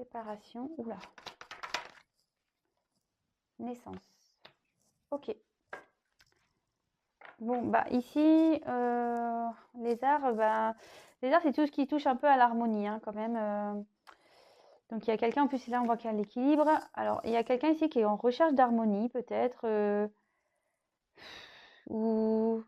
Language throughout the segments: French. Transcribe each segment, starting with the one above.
séparation, oula, naissance. Ok. Bon, bah ici, les arts, c'est tout ce qui touche un peu à l'harmonie, hein, quand même. Donc il y a quelqu'un, en plus là on voit qu'il y a l'équilibre. Alors il y a quelqu'un ici qui est en recherche d'harmonie peut-être, ou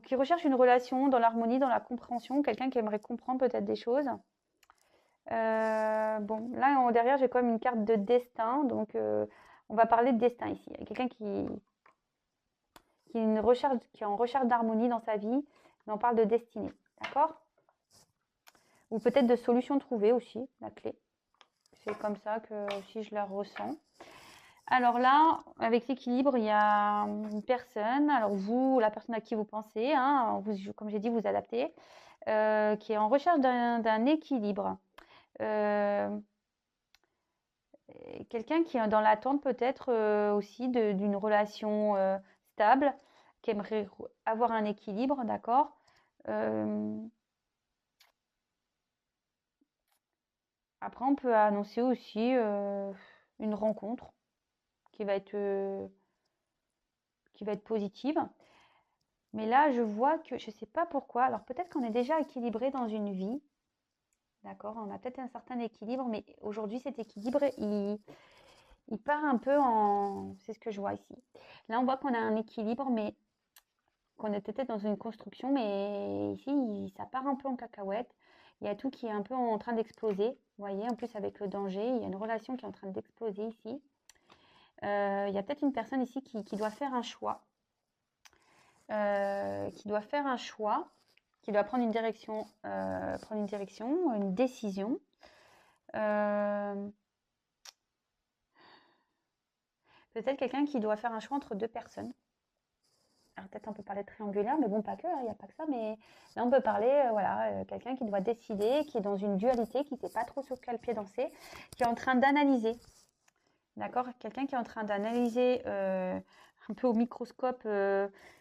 qui recherche une relation dans l'harmonie, dans la compréhension, quelqu'un qui aimerait comprendre peut-être des choses. Bon, là derrière j'ai quand même une carte de destin, donc on va parler de destin ici. Il y a quelqu'un qui est en recherche d'harmonie dans sa vie, mais on parle de destinée, d'accord? Ou peut-être de solutions trouvées aussi, la clé. C'est comme ça que aussi je la ressens. Alors là, avec l'équilibre, il y a une personne, alors vous, la personne à qui vous pensez, hein, comme j'ai dit, vous adaptez, qui est en recherche d'un équilibre. Quelqu'un qui est dans l'attente peut-être aussi d'une relation stable, qui aimerait avoir un équilibre, d'accord? Après, on peut annoncer aussi une rencontre qui va être positive. Mais là, je vois que je ne sais pas pourquoi. Alors peut-être qu'on est déjà équilibré dans une vie. D'accord, on a peut-être un certain équilibre, mais aujourd'hui, cet équilibre, il part un peu en... C'est ce que je vois ici. Là, on voit qu'on a un équilibre, mais qu'on est peut-être dans une construction, mais ici, ça part un peu en cacahuète. Il y a tout qui est un peu en train d'exploser. Vous voyez, en plus avec le danger, il y a une relation qui est en train d'exploser ici. Il y a peut-être une personne ici qui doit faire un choix. Qui doit faire un choix, qui doit prendre une direction, une décision. Peut-être quelqu'un qui doit faire un choix entre deux personnes. Alors peut-être on peut parler de triangulaire, mais bon, pas que, il n'y a pas que ça. Mais là, on peut parler, voilà, quelqu'un qui doit décider, qui est dans une dualité, qui ne sait pas trop sur quel pied danser, qui est en train d'analyser. D'accord? Quelqu'un qui est en train d'analyser un peu au microscope, peut-être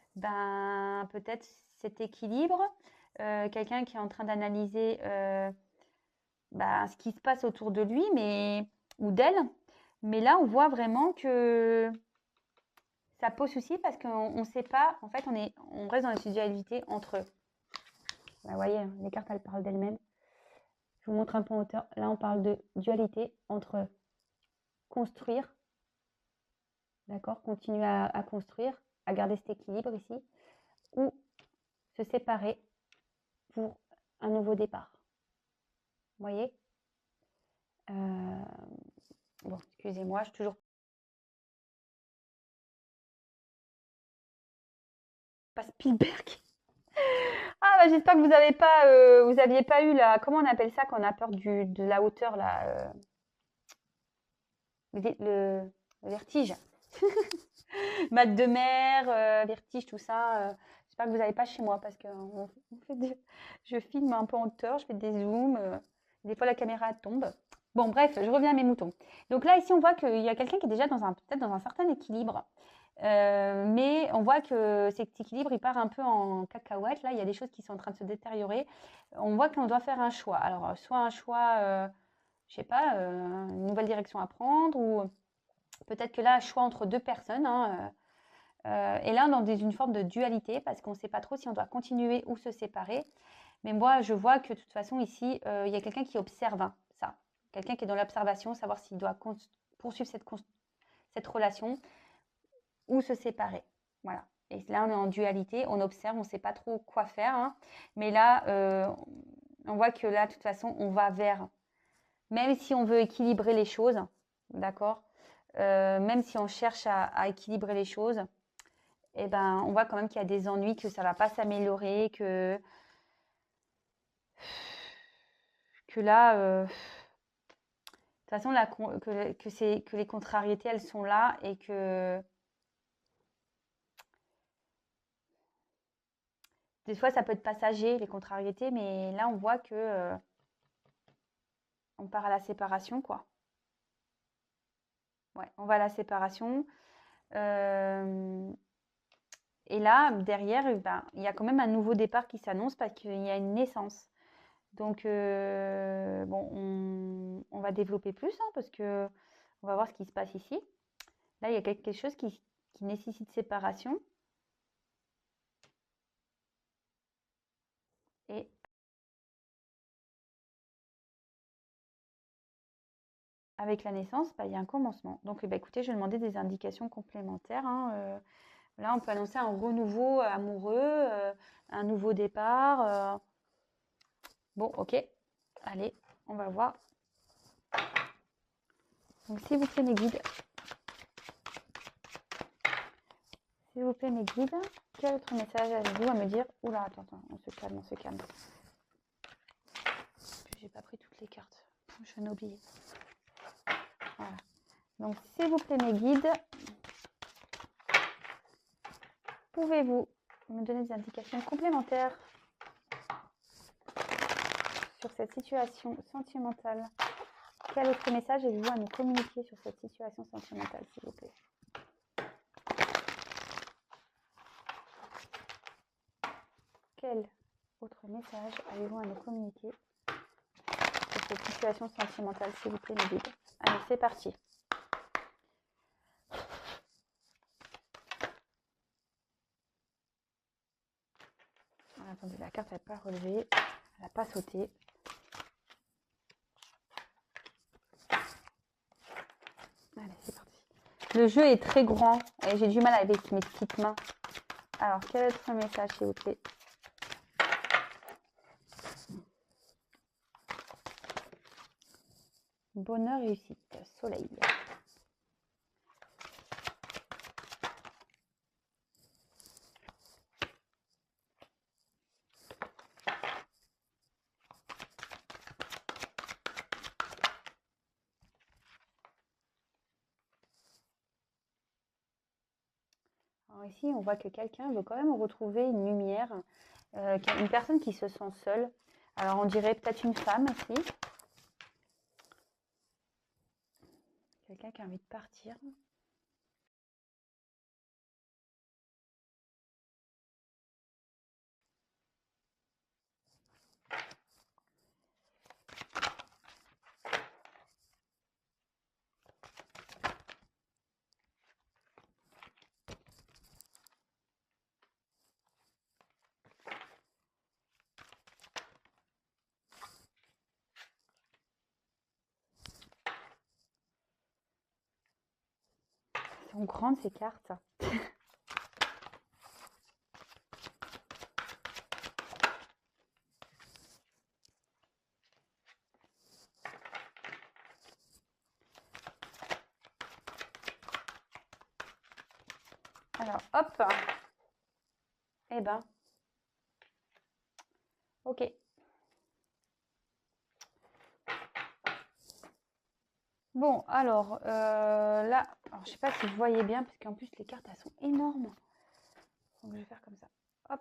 cet équilibre. Quelqu'un qui est en train d'analyser ce qui se passe autour de lui, ou d'elle. Mais là, on voit vraiment que ça pose souci parce qu'on ne sait pas. En fait, on reste dans la dualité entre eux. Vous voyez, les cartes, elles parlent d'elles-mêmes. Je vous montre un peu en hauteur. Là, on parle de dualité entre construire, d'accord, continuer à construire, à garder cet équilibre ici, ou se séparer pour un nouveau départ. Vous voyez? Bon, excusez-moi, je suis toujours pas Spielberg. Ah, j'espère que vous aviez pas eu la, comment on appelle ça quand on a peur de la hauteur là, le vertige. Mal de mer, vertige, tout ça. J'espère que vous n'avez pas chez moi parce que je filme un peu en hauteur, je fais des zooms. Des fois, la caméra tombe. Bon, bref, je reviens à mes moutons. Donc là, ici, on voit qu'il y a quelqu'un qui est déjà peut-être dans un certain équilibre. Mais on voit que cet équilibre, il part un peu en cacahuète. Là, il y a des choses qui sont en train de se détériorer. On voit qu'on doit faire un choix. Alors, soit un choix, je sais pas, une nouvelle direction à prendre, ou peut-être que là, choix entre deux personnes, hein, et là, on est dans une forme de dualité parce qu'on ne sait pas trop si on doit continuer ou se séparer. Mais moi, je vois que de toute façon, ici, il y a quelqu'un qui observe ça. Quelqu'un qui est dans l'observation, savoir s'il doit poursuivre cette relation ou se séparer. Voilà. Et là, on est en dualité, on observe, on ne sait pas trop quoi faire. Hein. Mais là, on voit que là, de toute façon, on va vers, même si on veut équilibrer les choses, d'accord, même si on cherche à équilibrer les choses, eh ben, on voit quand même qu'il y a des ennuis, que ça ne va pas s'améliorer, que là, de toute façon, que les contrariétés, elles sont là et que des fois, ça peut être passager, les contrariétés, mais là, on voit que on part à la séparation, quoi. Ouais, on va à la séparation. Et là, derrière, il y a quand même un nouveau départ qui s'annonce parce qu'il y a une naissance. Donc, bon, on va développer plus, hein, parce que on va voir ce qui se passe ici. Là, il y a quelque chose qui nécessite séparation. Et avec la naissance, bah, il y a un commencement. Donc, bah, écoutez, je vais demander des indications complémentaires, hein. Là, on peut annoncer un renouveau amoureux, un nouveau départ. Bon, ok. Allez, on va voir. Donc, s'il vous plaît, mes guides. S'il vous plaît, mes guides, quel autre message avez-vous à me dire? Oula, attends, on se calme, on se calme. J'ai pas pris toutes les cartes. Je viens d'oublier. Voilà. Donc, s'il vous plaît, mes guides, pouvez-vous me donner des indications complémentaires sur cette situation sentimentale? Quel autre message avez-vous à nous communiquer sur cette situation sentimentale, s'il vous plaît? Quel autre message avez-vous à nous communiquer sur cette situation sentimentale, s'il vous plaît, mes guides? Allez, c'est parti. Ah, attendez, la carte n'a pas relevé, elle n'a pas sauté. Allez, c'est parti. Le jeu est très grand et j'ai du mal avec mes petites mains. Alors, quel autre message, s'il vous plaît? Bonheur, réussite, soleil. Alors ici, on voit que quelqu'un veut quand même retrouver une lumière, une personne qui se sent seule. Alors, on dirait peut-être une femme aussi. Quelqu'un qui a envie de partir. Elles sont grandes ces cartes. Alors, hop. Eh ben. Ok. Bon, alors, là, alors, je sais pas si vous voyez bien, parce qu'en plus, les cartes, elles sont énormes. Donc, je vais faire comme ça. Hop.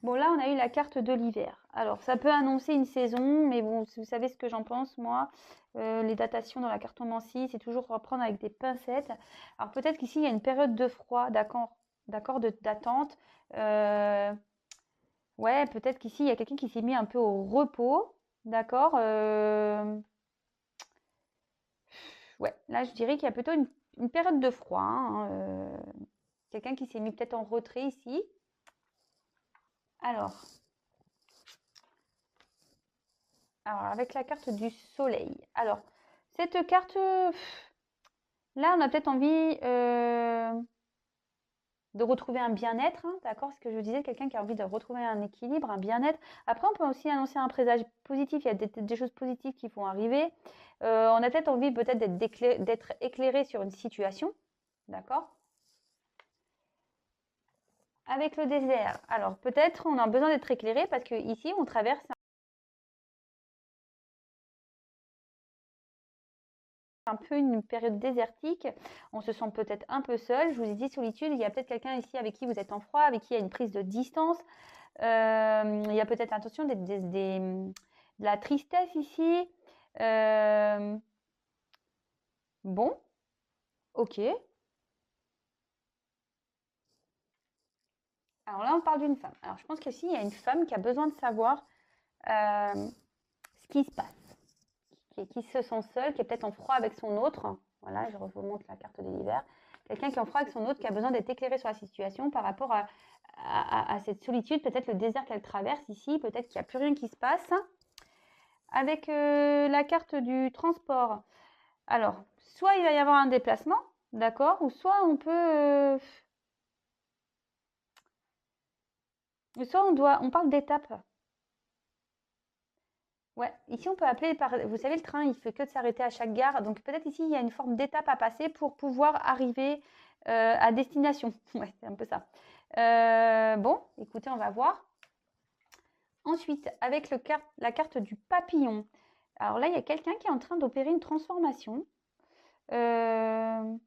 Bon, là, on a eu la carte de l'hiver. Alors, ça peut annoncer une saison, mais bon, vous savez ce que j'en pense, moi. Les datations dans la cartomancie, c'est toujours à prendre avec des pincettes. Alors, peut-être qu'ici, il y a une période de froid, d'accord, d'attente. Ouais, peut-être qu'ici, il y a quelqu'un qui s'est mis un peu au repos, d'accord. Ouais, là, je dirais qu'il y a plutôt une période de froid, hein, quelqu'un qui s'est mis peut-être en retrait ici. Alors, avec la carte du soleil. Alors, cette carte, là, on a peut-être envie de retrouver un bien-être, hein, d'accord? Ce que je disais, quelqu'un qui a envie de retrouver un équilibre, un bien-être. Après, on peut aussi annoncer un présage positif. Il y a des choses positives qui vont arriver. On a peut-être envie d'être éclairé sur une situation, d'accord? Avec le désert, alors peut-être on a besoin d'être éclairé parce qu'ici, on traverse un peu une période désertique. On se sent peut-être un peu seul. Je vous ai dit solitude, il y a peut-être quelqu'un ici avec qui vous êtes en froid, avec qui il y a une prise de distance. Il y a peut-être attention de la tristesse ici. Bon, ok. Alors là, on parle d'une femme. Alors je pense qu'ici, il y a une femme qui a besoin de savoir ce qui se passe, qui se sent seul, qui est peut-être en froid avec son autre. Voilà, je vous montre la carte de l'hiver. Quelqu'un qui est en froid avec son autre, qui a besoin d'être éclairé sur la situation par rapport à cette solitude, peut-être le désert qu'elle traverse ici, peut-être qu'il n'y a plus rien qui se passe. Avec la carte du transport. Alors, soit il va y avoir un déplacement, d'accord, ou soit on peut... soit on parle d'étapes. Ouais, ici on peut appeler par... Vous savez, le train, il fait que de s'arrêter à chaque gare. Donc peut-être ici, il y a une forme d'étape à passer pour pouvoir arriver à destination. Ouais, c'est un peu ça. Bon, écoutez, on va voir. Ensuite, avec la carte du papillon. Alors là, il y a quelqu'un qui est en train d'opérer une transformation. Je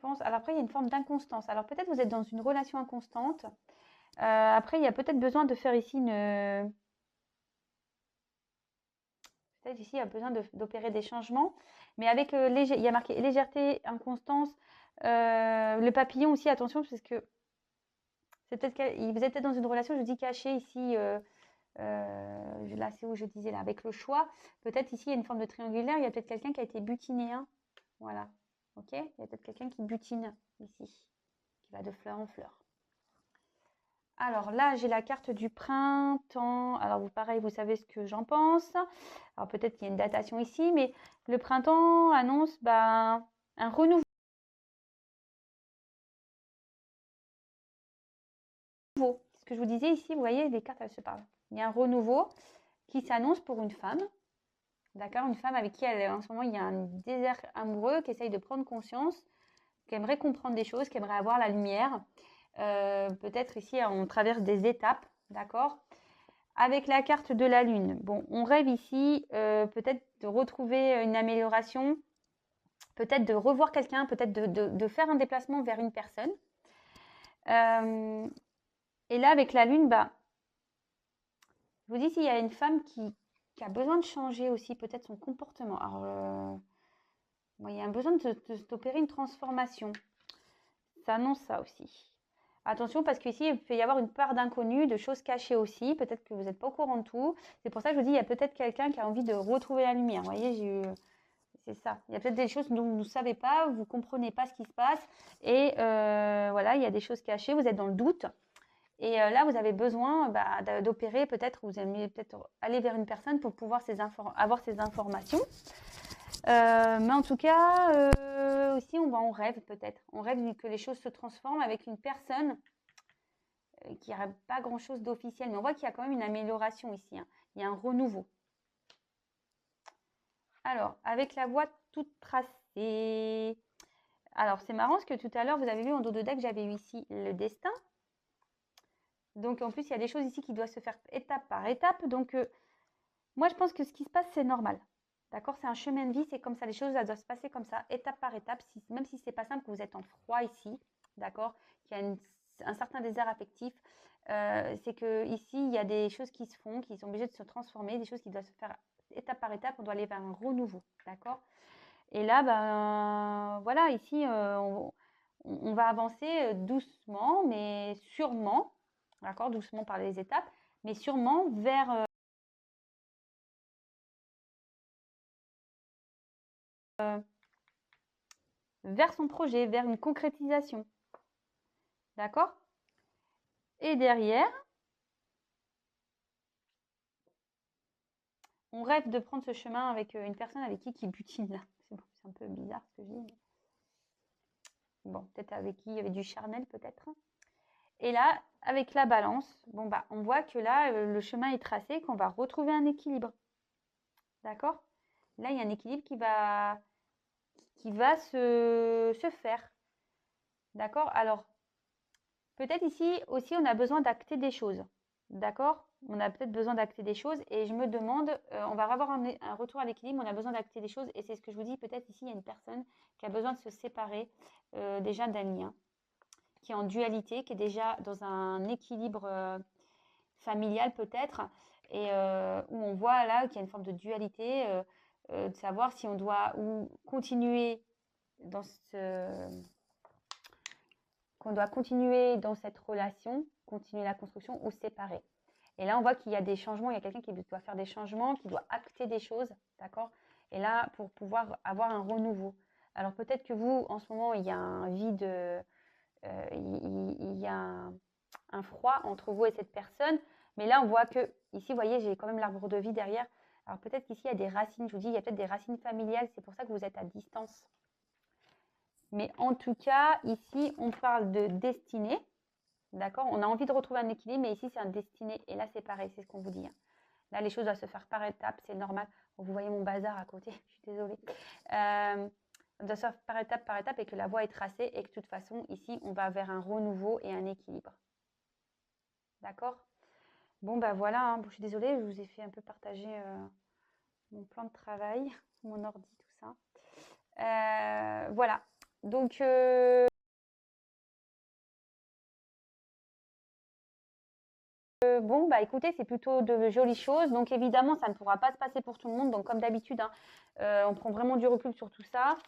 pense... Alors après, il y a une forme d'inconstance. Alors peut-être vous êtes dans une relation inconstante. Après, il y a peut-être besoin de faire ici une... Peut-être ici, il y a besoin d'opérer des changements. Mais avec il y a marqué légèreté, inconstance. Le papillon aussi, attention, parce que c'est peut-être vous êtes peut-être dans une relation, je dis cachée ici. Là, c'est où je disais là, avec le choix. Peut-être ici, il y a une forme de triangulaire. Il y a peut-être quelqu'un qui a été butiné. Hein. Voilà. Ok. Il y a peut-être quelqu'un qui butine ici, qui va de fleur en fleur. Alors là, j'ai la carte du printemps. Alors vous, pareil, vous savez ce que j'en pense. Alors peut-être qu'il y a une datation ici, mais le printemps annonce un renouveau. Ce que je vous disais ici, vous voyez, les cartes, elles se parlent. Il y a un renouveau qui s'annonce pour une femme. D'accord, une femme avec qui en ce moment il y a un désert amoureux, qui essaye de prendre conscience, qui aimerait comprendre des choses, qui aimerait avoir la lumière. Peut-être ici, on traverse des étapes, d'accord. Avec la carte de la lune, bon, on rêve ici peut-être de retrouver une amélioration, peut-être de revoir quelqu'un, peut-être de faire un déplacement vers une personne. Et là, avec la lune, je vous dis s'il y a une femme qui a besoin de changer aussi peut-être son comportement. Alors, il y a un besoin d'opérer une transformation. Ça annonce ça aussi. Attention, parce qu'ici, il peut y avoir une part d'inconnu, de choses cachées aussi. Peut-être que vous n'êtes pas au courant de tout. C'est pour ça que je vous dis, il y a peut-être quelqu'un qui a envie de retrouver la lumière. Vous voyez, c'est ça. Il y a peut-être des choses dont vous ne savez pas, vous ne comprenez pas ce qui se passe. Et voilà, il y a des choses cachées, vous êtes dans le doute. Et là, vous avez besoin d'opérer, peut-être, vous aimez peut-être aller vers une personne pour pouvoir avoir ces informations. Mais en tout cas, aussi, on rêve peut-être. On rêve que les choses se transforment avec une personne qui n'aurait pas grand-chose d'officiel. Mais on voit qu'il y a quand même une amélioration ici. Hein. Il y a un renouveau. Alors, avec la voie toute tracée. Alors, c'est marrant parce que tout à l'heure, vous avez vu en dos de deck, j'avais eu ici le destin. Donc, en plus, il y a des choses ici qui doivent se faire étape par étape. Donc, moi, je pense que ce qui se passe, c'est normal. D'accord? C'est un chemin de vie, c'est comme ça. Les choses, elles doivent se passer comme ça, étape par étape. Même si ce n'est pas simple, que vous êtes en froid ici, d'accord? Qu'il y a un certain désert affectif. C'est qu'ici, il y a des choses qui se font, qui sont obligées de se transformer, des choses qui doivent se faire étape par étape. On doit aller vers un renouveau. D'accord? Et là, voilà, ici, on va avancer doucement, mais sûrement. D'accord? Doucement par les étapes, mais sûrement vers son projet, vers une concrétisation. D'accord? Et derrière, on rêve de prendre ce chemin avec une personne avec qui butine là. C'est un peu bizarre ce que je dis. Bon, peut-être avec qui il y avait du charnel peut-être. Et là, avec la balance, on voit que là, le chemin est tracé, qu'on va retrouver un équilibre. D'accord? Là, il y a un équilibre qui va se faire. D'accord? Alors, peut-être ici aussi, on a besoin d'acter des choses. D'accord? On a peut-être besoin d'acter des choses et je me demande, on va avoir un retour à l'équilibre, on a besoin d'acter des choses et c'est ce que je vous dis, peut-être ici, il y a une personne qui a besoin de se séparer déjà d'un lien, qui est en dualité, qui est déjà dans un équilibre familial peut-être et où on voit là qu'il y a une forme de dualité, de savoir si on doit ou continuer dans qu'on doit continuer dans cette relation, continuer la construction ou séparer. Et là, on voit qu'il y a des changements, il y a quelqu'un qui doit faire des changements, qui doit acter des choses, d'accord? Et là, pour pouvoir avoir un renouveau. Alors peut-être que vous, en ce moment, il y a un vide, il y a un froid entre vous et cette personne. Mais là, on voit que, ici, vous voyez, j'ai quand même l'arbre de vie derrière. Alors peut-être qu'ici, il y a des racines, je vous dis, il y a peut-être des racines familiales, c'est pour ça que vous êtes à distance. Mais en tout cas, ici, on parle de destinée. D'accord? On a envie de retrouver un équilibre, mais ici, c'est un destiné. Et là, c'est pareil, c'est ce qu'on vous dit. Là, les choses doivent se faire par étapes, c'est normal. Vous voyez mon bazar à côté, je suis désolée. On doit se faire par étape et que la voie est tracée et que de toute façon, ici, on va vers un renouveau et un équilibre. D'accord? Bon, bah voilà, hein. Bon, je suis désolée, je vous ai fait un peu partager mon plan de travail, mon ordi, tout ça. Voilà. Donc, bon, bah écoutez, c'est plutôt de jolies choses. Donc évidemment, ça ne pourra pas se passer pour tout le monde. Donc comme d'habitude, hein, on prend vraiment du recul sur tout ça.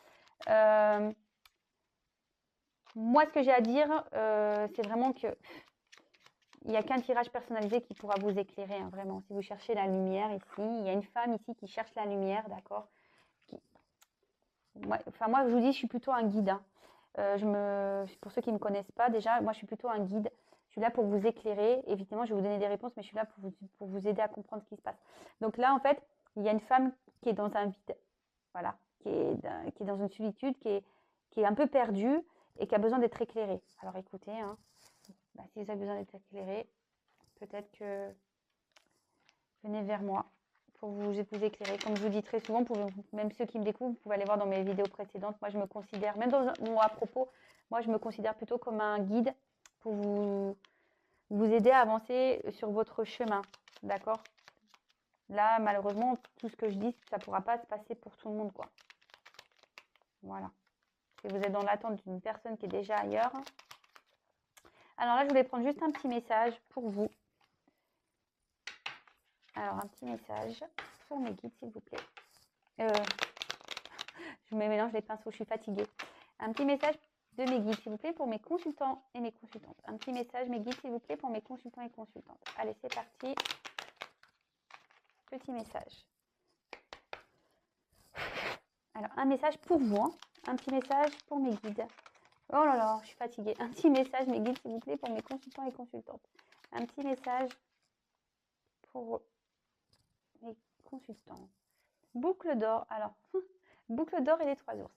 Moi, ce que j'ai à dire, c'est vraiment que il n'y a qu'un tirage personnalisé qui pourra vous éclairer, hein, vraiment. Si vous cherchez la lumière ici, il y a une femme ici qui cherche la lumière, d'accord? Moi, je vous dis, je suis plutôt un guide. Hein. Pour ceux qui ne me connaissent pas, déjà, moi, je suis plutôt un guide. Je suis là pour vous éclairer. Évidemment, je vais vous donner des réponses, mais je suis là pour vous aider à comprendre ce qui se passe. Donc là, en fait, il y a une femme qui est dans un vide. Voilà. Qui est dans une solitude, qui est un peu perdue et qui a besoin d'être éclairée. Alors écoutez, hein, bah, si vous avez besoin d'être éclairé, peut-être que venez vers moi pour vous éclairer. Comme je vous dis très souvent, même ceux qui me découvrent, vous pouvez aller voir dans mes vidéos précédentes. Moi, je me considère, même dans mon à propos, moi, je me considère plutôt comme un guide pour vous aider à avancer sur votre chemin. D'accord? Là, malheureusement, tout ce que je dis, ça ne pourra pas se passer pour tout le monde, quoi. Voilà. Si vous êtes dans l'attente d'une personne qui est déjà ailleurs. Alors là, je voulais prendre juste un petit message pour vous. Alors, un petit message pour mes guides, s'il vous plaît. Je me mélange les pinceaux, je suis fatiguée. Un petit message de mes guides, s'il vous plaît, pour mes consultants et mes consultantes. Un petit message, mes guides, s'il vous plaît, pour mes consultants et consultantes. Allez, c'est parti. Petit message. Alors, un message pour vous. Hein. Un petit message pour mes guides. Oh là là, je suis fatiguée. Un petit message, mes guides, s'il vous plaît, pour mes consultants et consultantes. Un petit message pour mes consultants. Boucle d'or. Alors, boucle d'or et les 3 ours.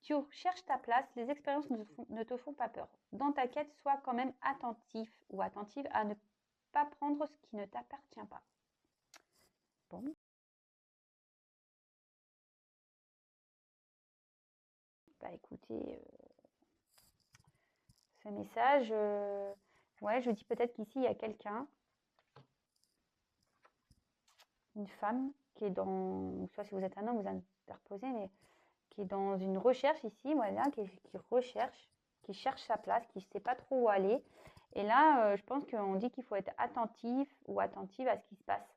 Tu cherches ta place, les expériences ne te font pas peur. Dans ta quête, sois quand même attentif ou attentive à ne pas prendre ce qui ne t'appartient pas. Bon. Bah écoutez, ce message, ouais, je dis peut-être qu'ici, il y a quelqu'un, une femme, qui est dans, soit si vous êtes un homme, vous interposez, mais qui est dans une recherche ici, voilà, qui recherche, qui cherche sa place, qui ne sait pas trop où aller. Et là, je pense qu'on dit qu'il faut être attentif ou attentive à ce qui se passe.